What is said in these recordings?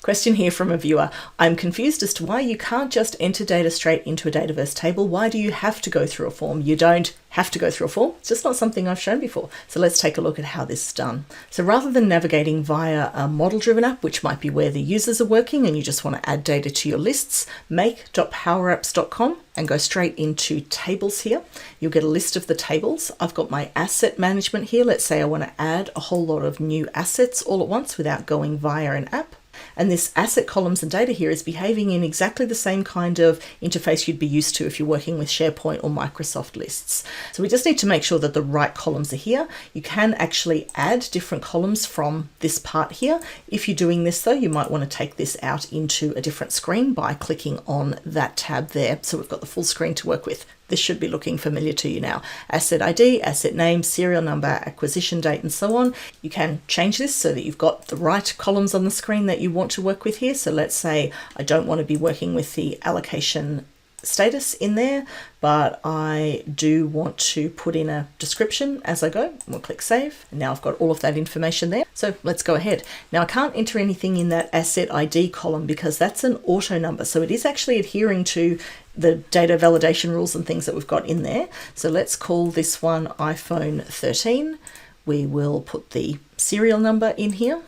Question here from a viewer. I'm confused as to why you can't just enter data straight into a Dataverse table. Why do you have to go through a form? You don't have to go through a form. It's just not something I've shown before. So let's take a look at how this is done. So rather than navigating via a model-driven app, which might be where the users are working and you just want to add data to your lists, make.powerapps.com and go straight into tables here. You'll get a list of the tables. I've got my asset management here. Let's say I want to add a whole lot of new assets all at once without going via an app. And this asset columns and data here is behaving in exactly the same kind of interface you'd be used to if you're working with SharePoint or Microsoft lists. So we just need to make sure that the right columns are here. You can actually add different columns from this part here. If you're doing this though, you might want to take this out into a different screen by clicking on that tab there. So we've got the full screen to work with. This should be looking familiar to you now. Asset ID, asset name, serial number, acquisition date, and so on. You can change this so that you've got the right columns on the screen that you want to work with here. So let's say I don't want to be working with the allocation status in there, but I do want to put in a description as I go. We'll click save. And now I've got all of that information there. So let's go ahead. Now I can't enter anything in that asset ID column because that's an auto number. So it is actually adhering to the data validation rules and things that we've got in there. So let's call this one iPhone 13. We will put the serial number in here.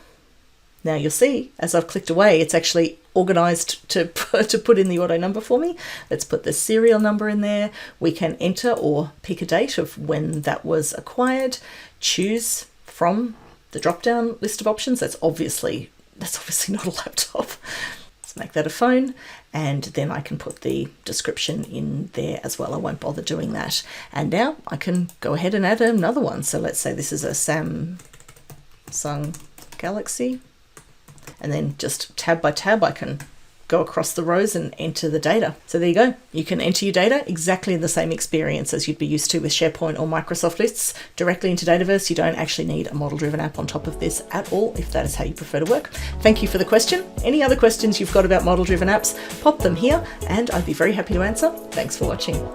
Now you'll see as I've clicked away, it's actually organized to put in the auto number for me. Let's put the serial number in there. We can enter or pick a date of when that was acquired, choose from the drop-down list of options. That's obviously not a laptop. Let's make that a phone. And then I can put the description in there as well. I won't bother doing that. And now I can go ahead and add another one. So let's say this is a Samsung Galaxy. And then just tab by tab, I can go across the rows and enter the data. So there you go. You can enter your data exactly the same experience as you'd be used to with SharePoint or Microsoft lists directly into Dataverse. You don't actually need a model-driven app on top of this at all, if that is how you prefer to work. Thank you for the question. Any other questions you've got about model-driven apps, pop them here and I'd be very happy to answer. Thanks for watching.